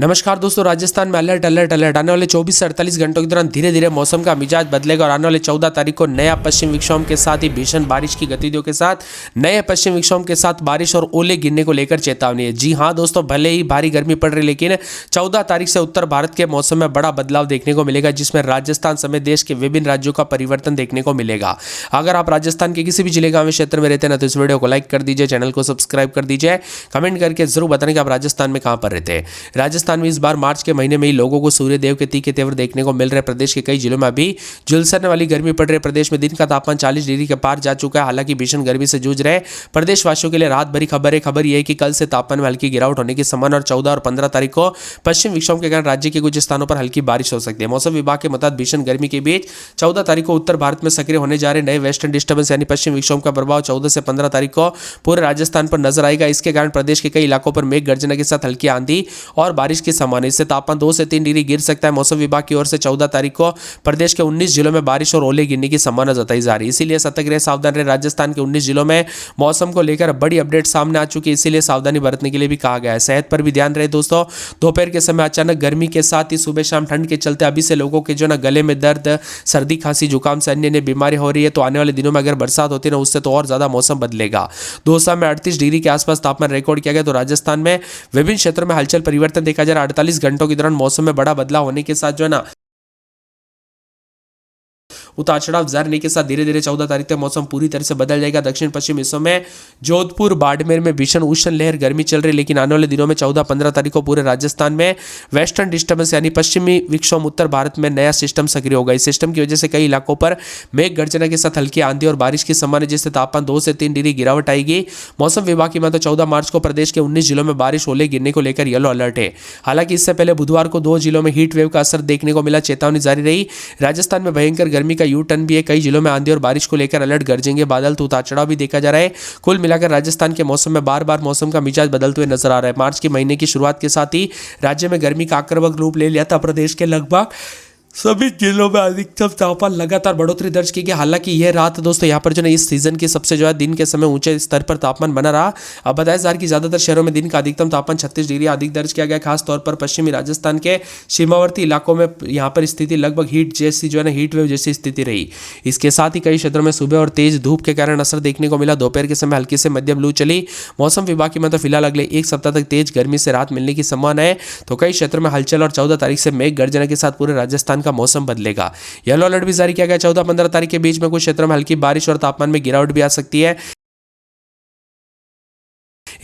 नमस्कार दोस्तों, राजस्थान में अलर्ट अलर्ट अलर्ट। आने वाले 24 से 48 घंटों के दौरान धीरे धीरे मौसम का मिजाज बदलेगा और आने वाले 14 तारीख को नया पश्चिम विक्षोभ के साथ ही भीषण बारिश की गतिविधियों के साथ नए पश्चिम विक्षोभ के साथ बारिश और ओले गिरने को लेकर चेतावनी है। जी हाँ दोस्तों, भले ही भारी गर्मी पड़ रही, लेकिन 14 तारीख से उत्तर भारत के मौसम में बड़ा बदलाव देखने को मिलेगा, जिसमें राजस्थान समेत देश के विभिन्न राज्यों का परिवर्तन देखने को मिलेगा। अगर आप राजस्थान के किसी भी जिले गांव क्षेत्र में रहते हैं ना, तो इस वीडियो को लाइक कर दीजिए, चैनल को सब्सक्राइब कर दीजिए, कमेंट करके जरूर बताएं कि आप राजस्थान में कहां पर रहते हैं। राजस्थान में इस बार मार्च के महीने में ही लोगों को सूर्यदेव के तीखे तेवर देखने को मिल रहे। प्रदेश के कई जिलों में अभी झुलसने वाली गर्मी पड़ रही है। प्रदेश में दिन का तापमान 40 डिग्री के पार जा चुका है। हालांकि भीषण गर्मी से जूझ रहे प्रदेशवासियों के लिए राहत भरी खबर है। खबर यह है कि कल से तापमान में हल्की गिरावट होने की संभावना और 14 और 15 तारीख को पश्चिम विक्षोभ के कारण राज्य के कुछ स्थानों पर हल्की बारिश हो सकती है। मौसम विभाग के मुताबिक भीषण गर्मी के बीच 14 तारीख को उत्तर भारत में सक्रिय होने जा रहे नए वेस्टर्न डिस्टर्बेंस यानी पश्चिम विक्षोभ का प्रभाव 14 से 15 तारीख को पूरे राजस्थान पर नजर आएगा। इसके कारण प्रदेश के कई इलाकों पर मेघ गर्जना के साथ हल्की आंधी और बारिश की संभावना। इससे तापमान 2 से 3 डिग्री गिर सकता है। मौसम विभाग की ओर से 14 तारीख को प्रदेश के 19 जिलों में बारिश और ओले गिरने की संभावना जताई जा रही है। इसीलिए सतर्क रहे, सावधान रहे। राजस्थान के 19 जिलों में मौसम को लेकर बड़ी अपडेट सामने आ चुकी है, इसीलिए सावधानी बरतने के लिए भी कहा गया है। सेहत पर भी ध्यान रहे दोस्तों। दोपहर के समय अचानक गर्मी के साथ ही सुबह शाम ठंड के चलते अभी से लोगों के जो ना गले में दर्द, सर्दी, खांसी, जुकाम से अन्य बीमारी हो रही है, तो आने वाले दिनों में अगर बरसात होती है ना, उससे तो और ज्यादा मौसम बदलेगा। दौसा में 38 डिग्री के आसपास तापमान रिकॉर्ड किया गया। तो राजस्थान में विभिन्न क्षेत्रों में हलचल परिवर्तन देखा जा रहा है। 48 घंटों के दौरान मौसम में बड़ा बदलाव होने के साथ जो है ना उतार चढ़ाव जारी रहने के साथ धीरे धीरे 14 तारीख तक मौसम पूरी तरह से बदल जाएगा। दक्षिण पश्चिम हिस्सों में जोधपुर, बाड़मेर में भीषण उष्ण लहर गर्मी चल रही है, लेकिन आने वाले दिनों में 14-15 तारीख को पूरे राजस्थान में वेस्टर्न डिस्टर्बेंस यानी पश्चिमी विक्षोभ उत्तर भारत में नया सिस्टम सक्रिय होगा। इस सिस्टम की वजह से कई इलाकों पर मेघ गर्जना के साथ हल्की आंधी और बारिश की संभावना, जिससे तापमान 2 से 3 डिग्री गिरावट आएगी। मौसम विभाग की माने तो 14 मार्च को प्रदेश के 19 जिलों में बारिश, ओले गिरने को लेकर येलो अलर्ट है। हालांकि इससे पहले बुधवार को 2 जिलों में हीट वेव का असर देखने को मिला, चेतावनी जारी रही। राजस्थान में भयंकर गर्मी का यू टर्न भी है। कई जिलों में आंधी और बारिश को लेकर अलर्ट, गरजेंगे बादल, तो उतार चढ़ाव भी देखा जा रहा है। कुल मिलाकर राजस्थान के मौसम में बार बार मौसम का मिजाज बदलते हुए नजर आ रहा है। मार्च के महीने की शुरुआत के साथ ही राज्य में गर्मी का आक्रामक रूप ले लिया था। प्रदेश के लगभग सभी जिलों में अधिकतम तापमान लगातार बढ़ोतरी दर्ज की गई। हालांकि यह रात दोस्तों यहाँ पर जो है इस सीजन की सबसे जो है दिन के समय ऊंचे स्तर पर तापमान बना रहा। अब बताया जा रहा है कि ज्यादातर शहरों में दिन का अधिकतम तापमान 36 डिग्री अधिक दर्ज किया गया। खासतौर पर पश्चिमी राजस्थान के सीमावर्ती इलाकों में यहाँ पर स्थिति लगभग हीट जैसी जो है ना हीट वेव जैसी स्थिति रही। इसके साथ ही कई क्षेत्रों में सुबह और तेज धूप के कारण असर देखने को मिला। दोपहर के समय हल्की से मध्यम लू चली। मौसम विभाग की माने तो फिलहाल अगले एक सप्ताह तक तेज गर्मी से राहत मिलने की संभावना है। तो कई क्षेत्रों में हलचल और 14 तारीख से मेघ गर्जना के साथ पूरे राजस्थान का मौसम बदलेगा। येलो अलर्ट भी जारी किया गया। 14-15 तारीख के बीच में कुछ क्षेत्रों में हल्की बारिश और तापमान में गिरावट भी आ सकती है।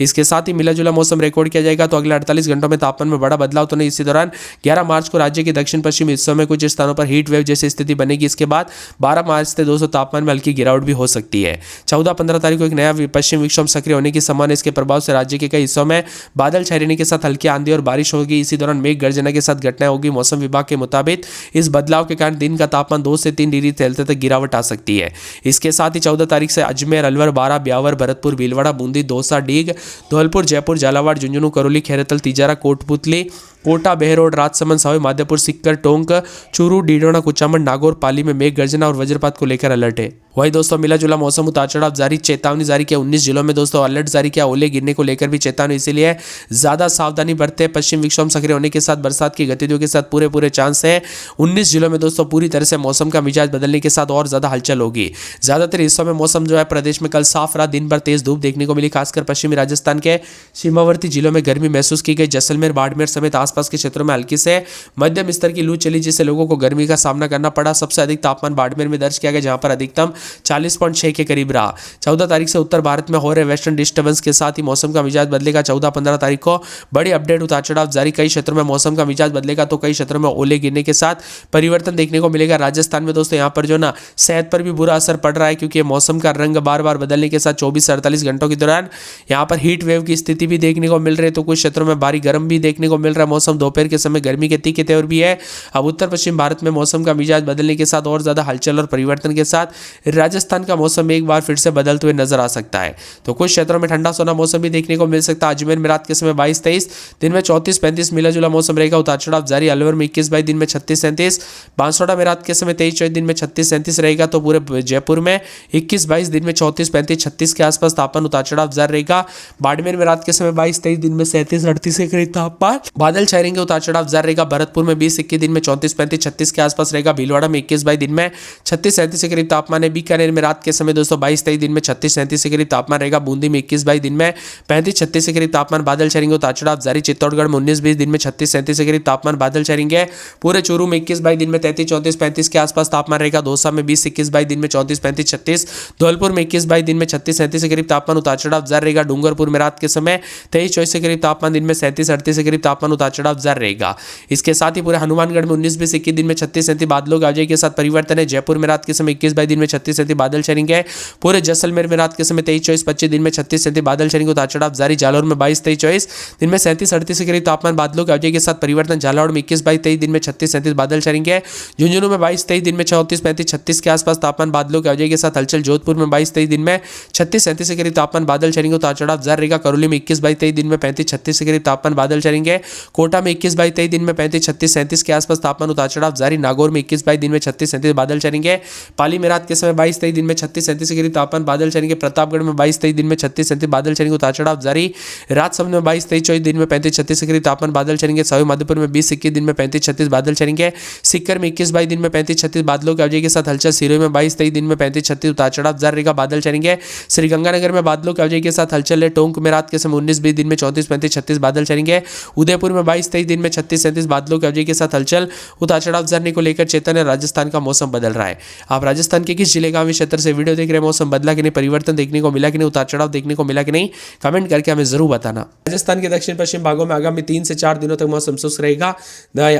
इसके साथ ही मिला जुला मौसम रिकॉर्ड किया जाएगा। तो अगले 48 घंटों में तापमान में बड़ा बदलाव तो नहीं। इसी दौरान 11 मार्च को राज्य के दक्षिण पश्चिमी हिस्सों में कुछ स्थानों पर हीट वेव जैसी स्थिति बनेगी। इसके बाद 12 मार्च से 200 तापमान में हल्की गिरावट भी हो सकती है। 14-15 तारीख को एक नया पश्चिम विक्षोभ सक्रिय होने की संभावना। इसके प्रभाव से राज्य के कई हिस्सों में बादल छाए रहने के साथ हल्की आंधी और बारिश होगी। इसी दौरान मेघ गर्जना के साथ घटनाएं होगी। मौसम विभाग के मुताबिक इस बदलाव के कारण दिन का तापमान 2 से 3 डिग्री सेल्सियस तक गिरावट आ सकती है। इसके साथ ही 14 तारीख से अजमेर, अलवर, बारा, ब्यावर, भरतपुर, भीलवाड़ा, बूंदी, दौसा, डीग, धौलपुर, जयपुर, झालावाड़, झुंझुनू, करौली, खैरतल, तिजारा, कोटपुतली, कोटा, बहरोड, राजसमंद, सावे, माधोपुर, सिक्कर, टोंक, चूरू, डीडोना, कुचामन, नागौर, पाली में मेघ गर्जना और वज्रपात को लेकर अलर्ट है। वही दोस्तों मिला जुला मौसम, उतार चढ़ाव जारी, चेतावनी जारी किया। 19 जिलों में दोस्तों अलर्ट जारी किया। ओले गिरने को लेकर भी चेतावनी, इसीलिए ज्यादा सावधानी बरते। पश्चिम विक्षोभ सक्रिय होने के साथ बरसात की गतिविधियों के साथ पूरे चांस है। 19 जिलों में दोस्तों पूरी तरह से मौसम का मिजाज बदलने के साथ और ज्यादा हलचल होगी। ज्यादातर हिस्सों में मौसम जो है प्रदेश में कल साफ रहा। दिन भर तेज धूप देखने को मिली। खासकर पश्चिमी राजस्थान के सीमावर्ती जिलों में गर्मी महसूस की गई। जैसलमेर, बाड़मेर समेत आसपास के क्षेत्रों में हल्की से मध्यम स्तर की लू चली, जिससे लोगों को गर्मी का सामना करना पड़ा। सबसे अधिक तापमान बाड़मेर में दर्ज किया गया, जहां पर अधिकतम 40.6 के करीब रहा। 14 तारीख से उत्तर भारत में हो रहे वेस्टर्न डिस्टर्बेंस के साथ ही मौसम का मिजाज बदलेगा। 14-15 तारीख को बड़ी अपडेट, उतार चढ़ाव जारी। कई क्षेत्रों में मौसम का मिजाज बदलेगा, तो कई क्षेत्रों में ओले गिरने के साथ परिवर्तन देखने को मिलेगा। राजस्थान में दोस्तों यहाँ पर जो ना सेहत पर भी बुरा असर पड़ रहा है, क्योंकि मौसम का रंग बार बार बदलने के साथ 24 से 48 घंटों के दौरान यहाँ पर हीट वेव की स्थिति भी देखने को मिल रही है। तो कुछ क्षेत्रों में भारी गर्म भी देखने को मिल रहा है मौसम। दोपहर के समय गर्मी के तीखे तेवर भी है। अब उत्तर पश्चिम भारत में मौसम का मिजाज बदलने के साथ और ज्यादा हलचल और परिवर्तन के साथ राजस्थान का मौसम एक बार फिर से बदलते हुए नजर आ सकता है। तो कुछ क्षेत्रों में ठंडा सोना मौसम भी देखने को मिल सकता है। अजमेर में रात के समय 22-23, दिन में 34-35 मिला जुला मौसम रहेगा, उतार चढ़ाव जारी। अलवर में 21-22, दिन में 36-37, बांसवाड़ा में रात के समय 23-24, दिन में 36-37 रहेगा। तो पूरे जयपुर में 21-22, दिन में 34-35, 36 के आसपास तापमान उतार चढ़ाव जारी रहेगा। बाड़मेर में रात के समय 22-23, दिन में 37-38 के करीब तापमान बादल छाएंगे, उतार चढ़ाव जारी रहेगा। भरतपुर में 20-21, दिन में 34-35, 36 के आसपास रहेगा। भीलवाड़ा में 21-22, दिन में 36-37 के करीब तापमान है। बीकानेर में रात के समय दोस्तों 22-23, दिन में 36-37 के करीब तापमान रहेगा। बूंदी में 21-22, दिन में 35-36 के करीब तापमान बादल छाएंगे, उतार चढ़ाव जारी। चित्तौड़गढ़ में 19-20, दिन में 36-37 के करीब तापमान बादल छाएंगे। पूरे चूरू में 21-22, दिन में 33-34-35 के आसपास तापमान रहेगा। दौसा में 20-21-22, दिन में 34-35-36, धौलपुर में 21-22, दिन में 36-37 के करीब तापमान उतार चढ़ाव जारी रहेगा। डूंगरपुर में रात के समय 23-24 के करीब तापमान, दिन में 37-38 के करीब तापमान उतार चढ़ाव जारी रहेगा। इसके साथ ही पूरे हनुमानगढ़ में 19-20-21, दिन में 36-37 बादलों गाजे के साथ परिवर्तन है। जयपुर में रात के समय 21-22, दिन में 36-37 बादल छाएंगे। पूरे जैसलमेर में रात के समय 23-24-25, दिन में 36-37 बादल छाएंगे, उतार चढ़ाव जारी। जालौर में 22-23-24, दिन में 37-38 के करीब तापमान बादलों गाजे के साथ परिवर्तन। झालावाड़ में 21-22-23, दिन में 36-37 बादल छाएंगे। झुंझुनू में 22-23, दिन में 34-35-36 के आसपास तापमान बादलों के गाजे के साथ हलचल। जोधपुर में 22-23, दिन में 36-37 के करीब तापमान बादल छाएंगे, उतार चढ़ाव जारी रहेगा। करौली में 21-22-23, दिन में 35-36 के करीब तापमान बादल छाएंगे। कोटा में 21-22-23, दिन में 35-36-37 के आसपास तापमान उतार चढ़ाव जारी। नागौर में 21-22, दिन में 36-37 बादल छाएंगे। पाली में रात के समय 22-23, दिन में 36-37 के करीब तापमान बादल छाएंगे। प्रतापगढ़ में 22-23, दिन में 36-37 बादल छाएंगे, उतार चढ़ाव जारी। राजसमंद में 22-23-24, दिन में 35-36 के करीब तापमान बादल छाएंगे। सवाई माधोपुर में 20-21, दिन में 35-36 बादल छाएंगे। सीकर में 21-22, दिन में 35-36 बादलों के आवजे के साथ हलचल। सिरोही में 22-23, दिन में 35-36 उतार चढ़ाव जारी रहेगा, बादल छाएंगे। श्रीगंगानगर में बादलों के आवजे के साथ हलचल है। टोंक में रात के समय 19-20, दिन में 34-35-36 बादल छाएंगे। उदयपुर में 22-23, दिन में 36-37 बादलों के आवजे के साथ हलचल। उतार चढ़ाव जाने को लेकर चेतन राजस्थान का मौसम बदल रहा है। आप राजस्थान के किस जिले गांव क्षेत्र से वीडियो देख रहे हैं? मौसम बदला कि नहीं, परिवर्तन देखने को मिला कि नहीं, उतार चढ़ाव देखने को मिला कि नहीं, कमेंट करके हमें जरूर बताना। राजस्थान के दक्षिण पश्चिम भागों में आगामी 3 से 4 दिनों तक मौसम शुष्क रहेगा।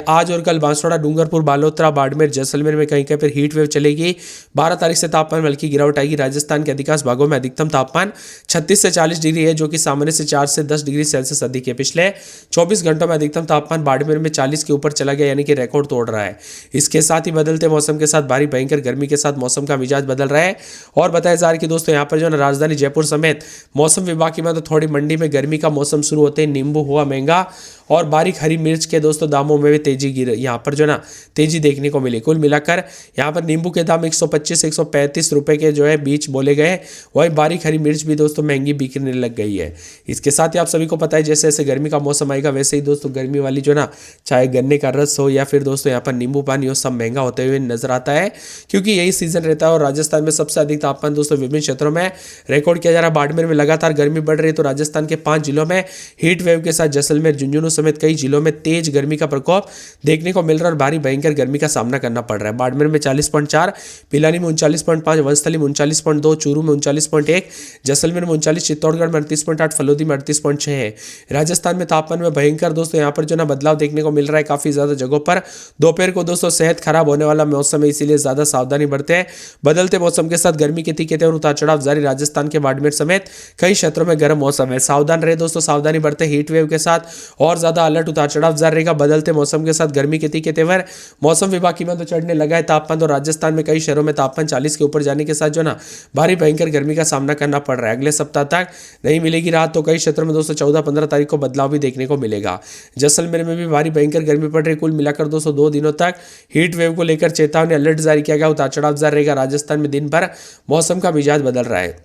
आज और कल बांसवाड़ा, डूंगरपुर, बालोतरा, बाड़मेर, जैसलमेर में कहीं कहीं पर हीट वेव चलेगी। 12 तारीख से तापमान में हल्की गिरावट आएगी। राजस्थान के अधिकांश भागों में अधिकतम तापमान 36 से 40 डिग्री है, जो कि सामान्य से 4 से 10 डिग्री सेल्सियस अधिक है। पिछले 24 घंटों में अधिकतम तापमान बाड़मेर में 40 के ऊपर चला गया, यानी कि रिकॉर्ड तोड़ रहा है। इसके साथ ही बदलते मौसम के साथ भारी भयंकर गर्मी के साथ मौसम का मिजाज बदल रहा है। और बताया जा रहा है कि दोस्तों यहाँ पर जो है राजधानी जयपुर समेत मौसम विभाग की तो थोड़ी मंडी में गर्मी का मौसम शुरू होते ही नींबू हुआ महंगा और बारीक हरी मिर्च के दोस्तों दामों में भी तेजी गिर यहाँ पर जो ना तेजी देखने को मिली। कुल मिलाकर यहाँ पर नींबू के दाम 125-135 रुपए के जो है बीच बोले गए। वही बारीक हरी मिर्च भी दोस्तों महंगी बिकने लग गई है। इसके साथ ही आप सभी को पता है जैसे जैसे गर्मी का मौसम आएगा वैसे ही दोस्तों गर्मी वाली जो ना चाहे गन्ने का रस हो या फिर दोस्तों यहाँ पर नींबू पानी हो, सब महंगा होते हुए नजर आता है, क्योंकि यही सीजन रहता है। और राजस्थान में सबसे अधिक तापमान दोस्तों विभिन्न क्षेत्रों में रिकॉर्ड किया जा रहा है। बाड़मेर में लगातार गर्मी बढ़ रही है, तो राजस्थान के 5 जिलों में हीट वेव के साथ जैसलमेर, झुंझुनू समेत कई जिलों में तेज गर्मी का प्रकोप देखने को मिल रहा है और भारी भयंकर गर्मी का सामना करना पड़ रहा है। बाड़मेर में 40.4, पिलानी में 39.5, वंशथली में 39.2, चूरू में 39.1, जैसलमेर में 39, चित्तौड़गढ़ में 38.8, फलोदी में 38.6 है। राजस्थान में तापमान में भयंकर दोस्तों यहाँ पर जो ना बदलाव देखने को मिल रहा है काफी ज्यादा जगहों पर। दोपहर को दोस्तों सेहत खराब होने वाला मौसम है, इसीलिए ज्यादा सावधानी बरते हैं। बदलते मौसम के साथ गर्मी के तीखे और उतार चढ़ाव जारी। राजस्थान के बाड़मेर समेत कई क्षेत्रों में गर्म मौसम है, सावधान रहे दोस्तों, सावधानी बरते। हीट वेव के साथ और ज्यादा अलर्ट, उतार चढ़ाव जारी रहेगा। बदलते मौसम के साथ गर्मी के तीखे तेवर मौसम विभाग की तो चढ़ने लगा है तापमान। तो राजस्थान में कई शहरों में तापमान 40 के ऊपर जाने के साथ जो ना भारी भयंकर गर्मी का सामना करना पड़ रहा है। अगले सप्ताह तक नहीं मिलेगी राहत, तो कई क्षेत्रों में दोस्तों 14-15 तारीख को बदलाव भी देखने को मिलेगा। जैसलमेर में भी भारी भयंकर गर्मी पड़ रही है। कुल मिलाकर दोस्तों 2 दिनों तक हीट वेव को लेकर चेतावनी अलर्ट जारी किया गया, उतार चढ़ाव जारी रहेगा। राजस्थान में दिन भर मौसम का मिजाज बदल रहा है।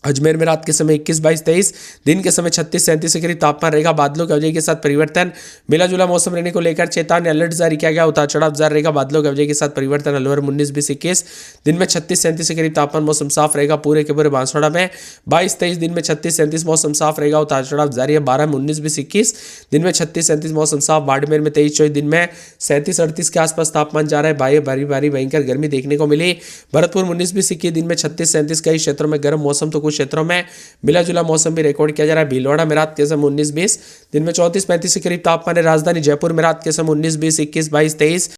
अजमेर में रात के समय 21-22-23, दिन के समय 36-37 के करीब तापमान रहेगा। बादलों की वजह के साथ परिवर्तन, मिला जुला मौसम रहने को लेकर चेतावनी अलर्ट जारी किया गया, उतार चढ़ाव जारी रहेगा। बादलों की वजह के साथ परिवर्तन। अलवर 19-20-21, दिन में 36-37 के करीब तापमान, मौसम साफ रहेगा। पूरे के पूरे बांसवाड़ा में 22-23, दिन में 36-37 मौसम साफ रहेगा, उतार चढ़ाव जारी है। 12 में 19-20-21, दिन में 36-37 मौसम साफ। बाड़मेर में 23-24, दिन में 37-38 के आसपास तापमान जा रहा है। भारी भारी भयंकर गर्मी देखने को मिली। भरतपुर 19-20-21, दिन में 36-37, कई क्षेत्रों में गर्म मौसम, तो क्षेत्रों में मिला जुला मौसम भी रिकॉर्ड किया जा रहा है। भीलवाड़ा में रात के समय 19-20, दिन में 34-35 के करीब तापमान है। राजधानी जयपुर में रात के समय 19-20, 21-22-23,